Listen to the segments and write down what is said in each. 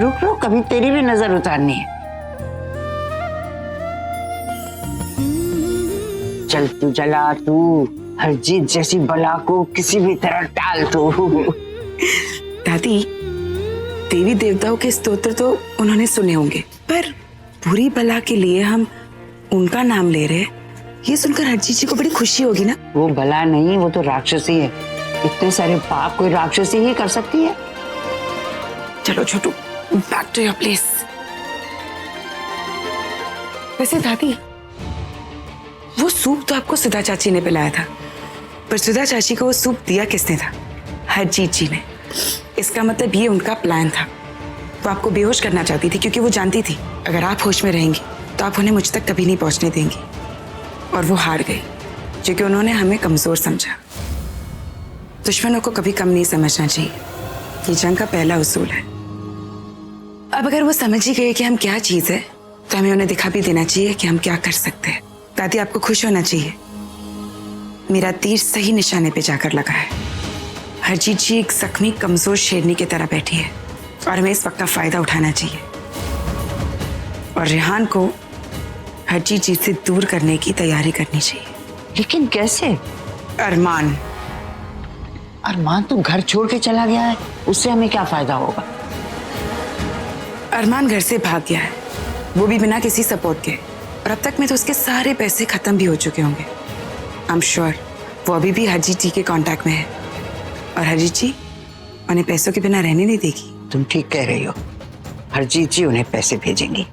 रुक रुक, कभी तेरी भी नजर उतारनी है। चल तू चला, तू हरजीत जैसी बला को किसी भी तरह टाल तू। दादी, देवी देवताओं के स्तोत्र तो उन्होंने सुने होंगे, पर बुरी बला के लिए हम उनका नाम ले रहे, ये सुनकर हरजीत जी को बड़ी खुशी होगी ना। वो बला नहीं, वो तो राक्षसी है। इतने सारे पाप कोई राक्षसी ही कर सकती है। चलो छोटू, बैक टू योर प्लेस। वैसे दादी, वो सूप तो आपको सुधा चाची ने पिलाया था, पर सुधा चाची को वो सूप दिया किसने था? हरजीत जी ने। इसका मतलब ये उनका प्लान था। वो आपको बेहोश करना चाहती थी, क्योंकि वो जानती थी अगर आप होश में रहेंगी तो आप उन्हें मुझ तक कभी नहीं पहुंचने देंगी। और वो हार गई, क्योंकि उन्होंने हमें कमजोर समझा। दुश्मनों को कभी कम नहीं समझना चाहिए, ये जंग का पहला उसूल है। अब अगर वो समझ ही गए कि हम क्या चीज है, तो हमें उन्हें दिखा भी देना चाहिए कि हम क्या कर सकते हैं। दादी, आपको खुश होना चाहिए, मेरा तीर सही निशाने पे जाकर लगा है। हरजीत जी एक जख्मी कमजोर शेरनी की तरह बैठी है, और हमें इस वक्त का फायदा उठाना चाहिए और रेहान को हरजीत जी से दूर करने की तैयारी करनी चाहिए। लेकिन कैसे? अरमान तो घर छोड़ के चला गया है, उससे हमें क्या फायदा होगा? अरमान घर से भाग गया है, वो भी बिना किसी सपोर्ट के, और अब तक में तो उसके सारे पैसे खत्म भी हो चुके होंगे। आई एम श्योर वो अभी भी हरजीत जी के कांटेक्ट में है, और हरजीत जी उन्हें पैसों के बिना रहने नहीं देगी। तुम ठीक कह रही हो, हरजीत जी उन्हें पैसे भेजेंगी,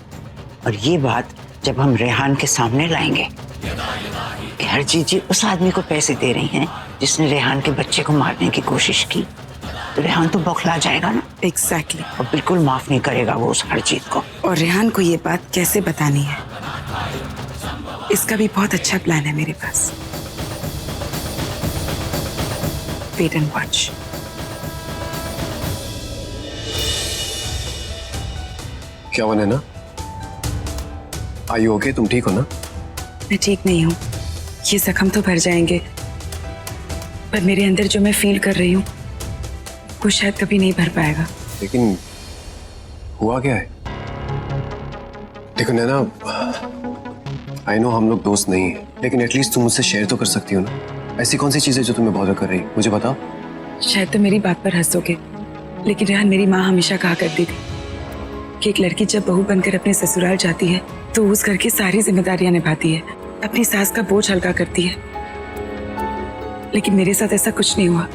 और ये बात जब हम रेहान के सामने लाएंगे कि हरजीत जी उस आदमी को पैसे दे रही हैं जिसने रेहान के बच्चे को मारने की कोशिश की, तो रेहान तो बौखला जाएगा ना। एग्जैक्टली। और बिल्कुल माफ नहीं करेगा वो उस हरजीत को। और रेहान को ये बात कैसे बतानी है, इसका भी बहुत अच्छा प्लान है मेरे पास। Wait and watch. क्या हुआ नैना? आयु ओके? तुम ठीक हो ना? मैं ठीक नहीं हूँ, ये जख्म तो भर जाएंगे, पर मेरे अंदर जो मैं फील कर रही हूँ वो शायद कभी नहीं भर पाएगा। लेकिन हुआ क्या है? देखो नैना, आई नो हम लोग दोस्त नहीं हैं, लेकिन एटलीस्ट तुम मुझसे शेयर तो कर सकती हो ना। ऐसी कौन सी चीजें जो तुम्हें बॉदर कर रही, मुझे बताओ। शायद तो मेरी बात पर हंसोगे, लेकिन रेहान, मेरी माँ हमेशा कहा करती थी कि एक लड़की जब बहू बनकर अपने ससुराल जाती है तो उस घर की सारी जिम्मेदारियां निभाती है, अपनी सास का बोझ हल्का करती है। लेकिन मेरे साथ ऐसा कुछ नहीं हुआ।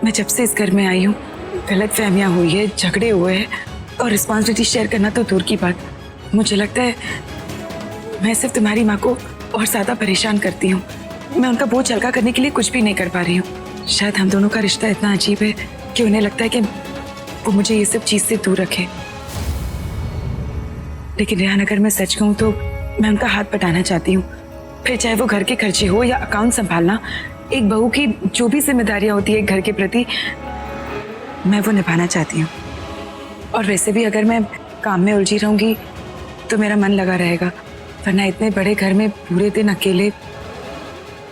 मैं जब से इस घर में आई हूँ, गलतफहमियां हुई है, झगड़े हुए हैं, और रिस्पॉन्सिबिलिटी शेयर करना तो दूर की बात, मुझे लगता है मैं सिर्फ तुम्हारी माँ को और ज्यादा परेशान करती हूँ। मैं उनका बोझ हल्का करने के लिए कुछ भी नहीं कर पा रही हूँ। शायद हम दोनों का रिश्ता इतना अजीब है कि उन्हें लगता है कि वो मुझे ये सब चीज से दूर रखे। लेकिन रेहान, अगर मैं सच कहूँ तो मैं उनका हाथ बटाना चाहती हूँ। फिर चाहे वो घर के खर्चे हो या अकाउंट संभालना, एक बहू की जो भी जिम्मेदारियां होती है घर के प्रति, मैं वो निभाना चाहती हूँ। और वैसे भी अगर मैं काम में उलझी रहूंगी तो मेरा मन लगा रहेगा, वरना इतने बड़े घर में पूरे दिन अकेले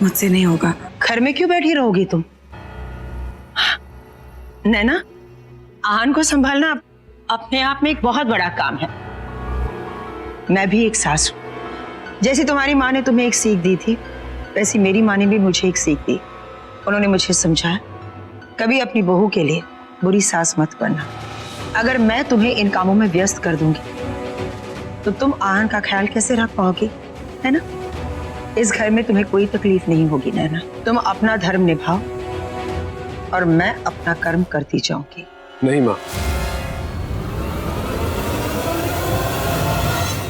मुझसे नहीं होगा। घर में क्यों बैठी रहोगी तुम? नैना, आहन को संभालना अपने आप में एक बहुत बड़ा काम है। मैं भी एक सास हूं। जैसी तुम्हारी माँ ने तुम्हें एक सीख दी थी, वैसी मेरी माँ ने भी मुझे एक सीख दी। उन्होंने मुझे समझाया, कभी अपनी बहू के लिए बुरी सास मत बनना। अगर मैं तुम्हें इन कामों में व्यस्त कर दूंगी तो तुम आहन का ख्याल कैसे रख पाओगी, है ना? इस घर में तुम्हें कोई तकलीफ नहीं होगी नैना। तुम अपना धर्म निभाओ और मैं अपना कर्म करती जाऊंगी। नहीं माँ,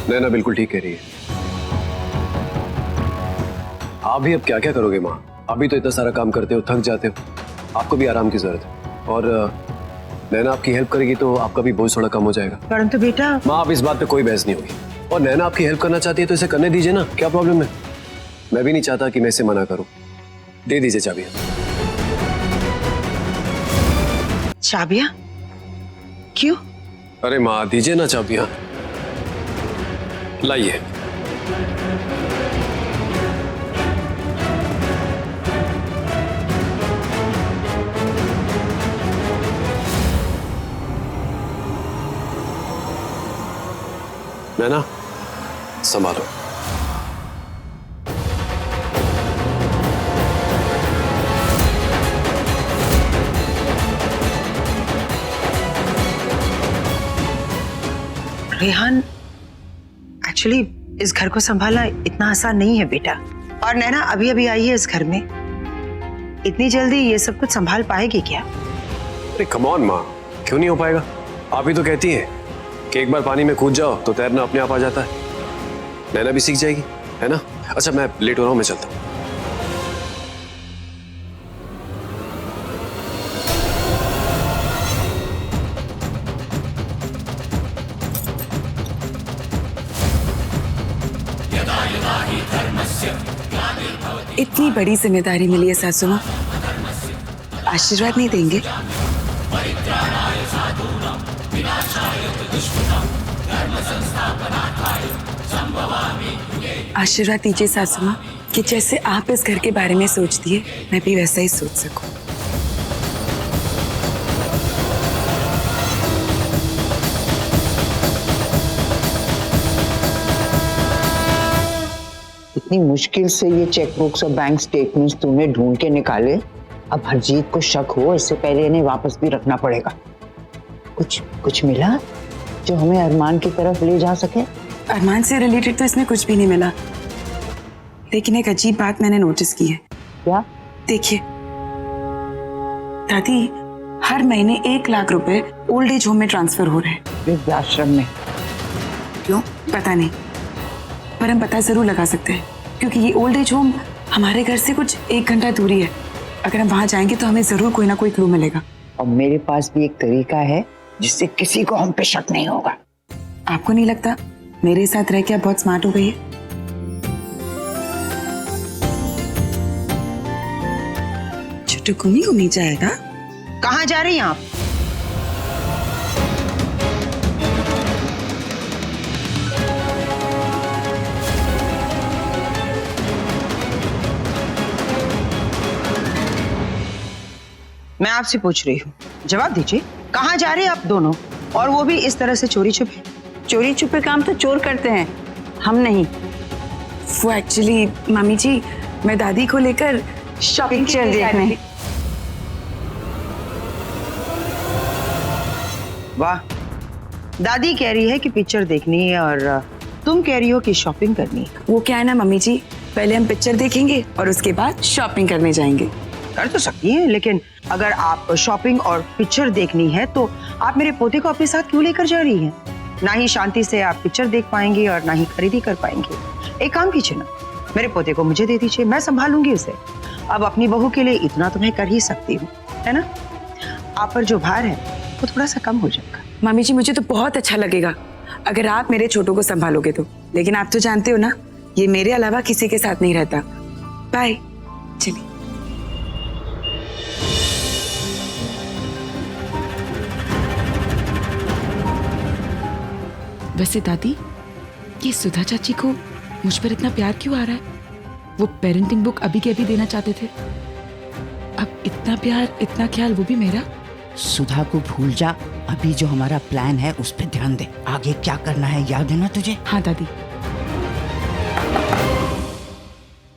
नैना बिल्कुल ठीक कह रही है। आप भी अब क्या क्या करोगे माँ? अभी तो इतना सारा काम करते हो, थक जाते हो, आपको भी आराम की जरूरत है। और नैना आपकी हेल्प करेगी तो आपका भी बोझ थोड़ा कम हो जाएगा। परंतु बेटा, माँ आप इस बात पे कोई बहस नहीं होगी, और नैना आपकी हेल्प करना चाहती है तो इसे करने दीजिए ना, क्या प्रॉब्लम है? मैं भी नहीं चाहता कि मैं इसे मना करूं। दे दीजिए चाबियां। चाबियां? क्यों? अरे माँ दीजिए ना चाबियां, लाइए। नैना संभालो। रेहान, एक्चुअली इस घर को संभालना इतना आसान नहीं है बेटा। और नैना अभी अभी आई है इस घर में, इतनी जल्दी ये सब कुछ संभाल पाएगी क्या? अरे कम ऑन माँ, क्यों नहीं हो पाएगा? आप ही तो कहती हैं कि एक बार पानी में कूद जाओ तो तैरना अपने आप आ जाता है। नैना भी सीख जाएगी, है ना? अच्छा मैं लेट हो रहा हूँ, मैं चलता हूँ। इतनी बड़ी जिम्मेदारी मिली है सासू माँ, आशीर्वाद नहीं देंगे? आशीर्वाद दीजिए सासू माँ कि जैसे आप इस घर के बारे में सोचती है, मैं भी वैसा ही सोच सकूं। इतनी मुश्किल से ये चेकबुक्स और बैंक स्टेटमेंट्स तूने ढूंढ के निकाले, अब हरजीत को शक हो इससे पहले इन्हें वापस भी रखना पड़ेगा। कुछ मिला जो हमें अरमान की तरफ ले जा सके? अरमान से रिलेटेड तो इसमें कुछ भी नहीं मिला, लेकिन एक अजीब बात मैंने नोटिस की है। क्या? देखिए दादी, हर महीने 1 लाख रुपए ओल्ड एज होम में ट्रांसफर हो रहे हैं। वृद्धाश्रम में? क्यों पता नहीं, पर हम पता जरूर लगा सकते हैं क्योंकि ये ओल्ड एज होम हमारे घर से कुछ 1 घंटा दूरी है। अगर हम वहां जाएंगे तो हमें जरूर कोई ना कोई क्लू मिलेगा। और मेरे पास भी एक तरीका है जिससे किसी को हम पे शक नहीं होगा। आपको नहीं लगता मेरे साथ रह के आप बहुत स्मार्ट हो गई है? छोटू घूमी जाएगा। कहाँ जा रही हैं आप? मैं आपसे पूछ रही हूँ, जवाब दीजिए। कहाँ जा रहे हैं आप दोनों, और वो भी इस तरह से चोरी छुपे? चोरी छुपे काम तो चोर करते हैं, हम नहीं। वो एक्चुअली मम्मी जी, मैं दादी को लेकर शॉपिंग पिक्चर देखने। वाह, दादी कह रही है कि पिक्चर देखनी है और तुम कह रही हो कि शॉपिंग करनी है। वो क्या है ना मम्मी जी, पहले हम पिक्चर देखेंगे और उसके बाद शॉपिंग करने जाएंगे। कर तो सकती हैं, लेकिन अगर आप शॉपिंग और पिक्चर देखनी है तो आप मेरे पोते को अपने साथ क्यों लेकर जा रही हैं? ना ही शांति से आप पिक्चर देख पाएंगे और ना ही खरीदी कर पाएंगे। एक काम कीजिए ना, मेरे पोते को मुझे दे दीजिए, मैं संभालूंगी उसे। अब अपनी बहू के लिए इतना तो मैं कर ही सकती हूँ, है ना? आप पर जो भार है वो थोड़ा सा कम हो जाएगा। मम्मी जी, मुझे तो बहुत अच्छा लगेगा अगर आप मेरे छोटू को संभालोगे तो, लेकिन आप तो जानते हो ना ये मेरे अलावा किसी के साथ नहीं रहता। बाय, चलिए। वैसे दादी, ये सुधा चाची को मुझ पर इतना प्यार क्यों आ रहा है? वो पेरेंटिंग बुक अभी के अभी देना चाहते थे, अब इतना प्यार इतना ख्याल, वो भी मेरा। सुधा को भूल जा, अभी जो हमारा प्लान है उस पर ध्यान दे। आगे क्या करना है याद है ना तुझे? हाँ दादी,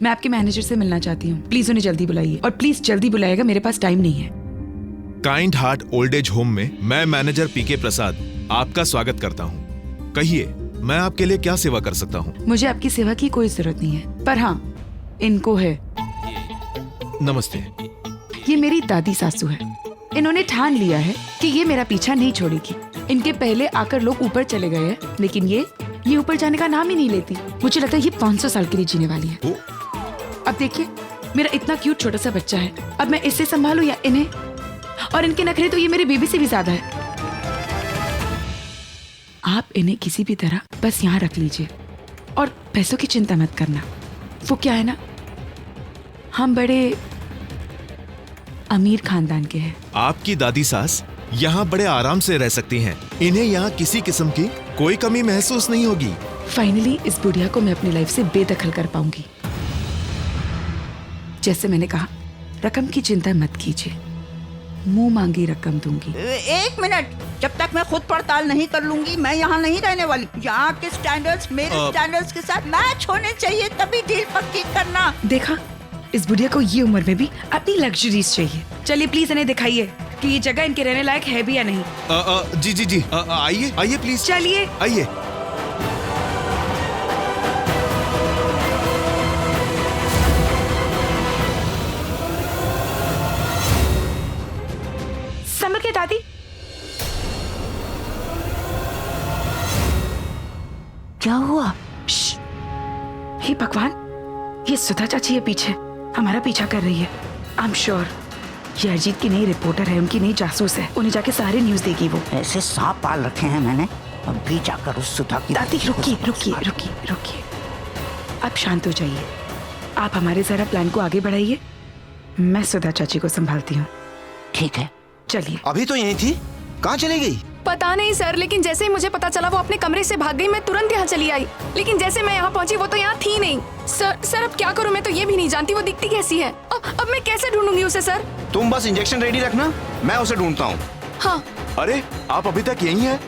मैं आपके मैनेजर से मिलना चाहती हूँ, प्लीज उन्हें जल्दी बुलाइए, और प्लीज जल्दी बुलाइएगा, मेरे पास टाइम नहीं है। Kind heart old age home में मैं मैनेजर पीके प्रसाद आपका स्वागत करता हूँ। कहिए, मैं आपके लिए क्या सेवा कर सकता हूँ? मुझे आपकी सेवा की कोई जरूरत नहीं है, पर हाँ इनको है। नमस्ते। ये मेरी दादी सासू है, इन्होंने ठान लिया है कि ये मेरा पीछा नहीं छोड़ेगी। इनके पहले आकर लोग ऊपर चले गए हैं, लेकिन ये ऊपर जाने का नाम ही नहीं लेती। मुझे लगता है ये 500 साल के लिए जीने वाली है। अब देखिए, मेरा इतना क्यूट छोटा सा बच्चा है, अब मैं इससे संभालूं या इन्हें? और इनके नखरे तो ये मेरे बेबी से भी ज्यादा है। आप इन्हें किसी भी तरह बस यहाँ रख लीजिए, और पैसों की चिंता मत करना। वो क्या है ना, हम बड़े अमीर खानदान के हैं। आपकी दादी सास यहाँ बड़े आराम से रह सकती हैं। इन्हें यहाँ किसी किस्म की कोई कमी महसूस नहीं होगी। फाइनली इस बुढ़िया को मैं अपनी लाइफ से बेदखल कर पाऊंगी। जैसे मैंने कहा, रकम की चिंता मत कीजिए, मुंह मांगी रकम दूंगी। एक मिनट, जब तक मैं खुद पड़ताल नहीं कर लूंगी मैं यहाँ नहीं रहने वाली। यहाँ के स्टैंडर्ड्स मेरे स्टैंडर्ड्स के साथ मैच होने चाहिए, तभी डील पक्की करना। देखा, इस बुढ़िया को ये उम्र में भी अपनी लग्जरीज चाहिए। चलिए प्लीज इन्हें दिखाइए कि ये जगह इनके रहने लायक है भी या नहीं। जी जी जी, आइए आइए प्लीज, चलिए। आइए। संभल के दादी। क्या हुआ? हे भगवान, ये सुधा चाची है पीछे, हमारा पीछा कर रही है। आई एम श्योर ये अजीत की नई रिपोर्टर है, उनकी नई जासूस है। उन्हें जाके सारे न्यूज देगी वो। ऐसे सांप पाल रखे हैं मैंने, अब भी जाकर उस सुधा की। दादी रुकिए रुकिए रुकिए रुकिए, आप शांत हो जाइए। आप हमारे जरा प्लान को आगे बढ़ाइए, मैं सुधा चाची को संभालती हूँ। ठीक है, चलिए। अभी तो यहीं थी, कहाँ चली गई? पता नहीं सर, लेकिन जैसे ही मुझे पता चला वो अपने कमरे से भाग गई, मैं तुरंत यहाँ चली आई। लेकिन जैसे मैं यहाँ पहुँची वो तो यहाँ थी नहीं। सर अब क्या करूँ, मैं तो ये भी नहीं जानती वो दिखती कैसी है। अब मैं कैसे ढूंढूंगी उसे सर? तुम बस इंजेक्शन रेडी रखना, मैं उसे ढूंढता हूँ। हाँ। अरे आप अभी तक यहीं हैं?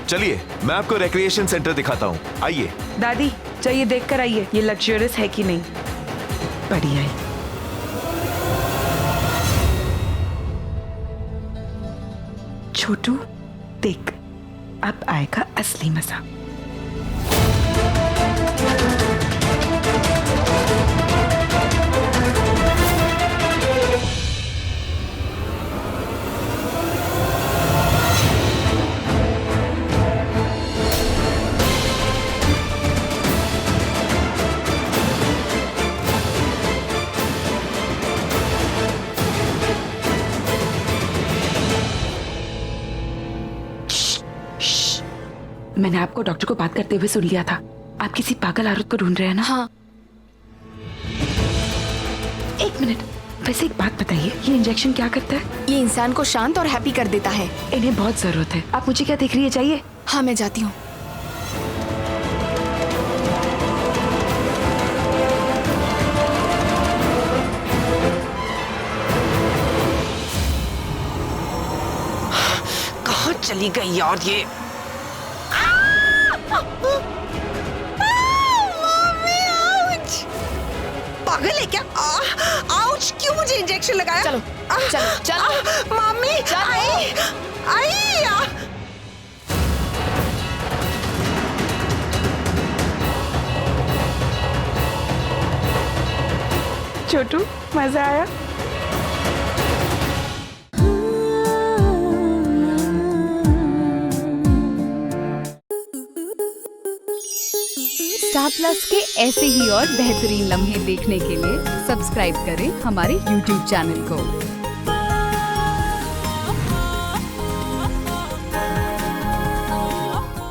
चलिए मैं आपको रिक्रिएशन सेंटर दिखाता हूँ, आइए। दादी चाहिए देख कर आइए ये लग्जरियस है कि नहीं। बढ़िया है। छोटू देख, अब आएगा असली मजा। मैंने आपको डॉक्टर को बात करते हुए सुन लिया था। आप किसी पागल औरत को ढूंढ रहे हैं ना? हाँ। एक मिनट, वैसे एक बात बताइए, ये इंजेक्शन क्या करता है? ये इंसान को शांत और हैप्पी कर देता है। इन्हें बहुत जरूरत है। आप मुझे क्या देख रही है, चाहिए? हाँ मैं जाती हूँ। कहाँ चली गई यार ये? पागल है क्या? आउच, क्यों मुझे इंजेक्शन लगाया? चलो चलो चलो मम्मी, आई आई। छोटू मजा आया? स्टार प्लस के ऐसे ही और बेहतरीन लम्हे देखने के लिए सब्सक्राइब करें हमारे YouTube चैनल को।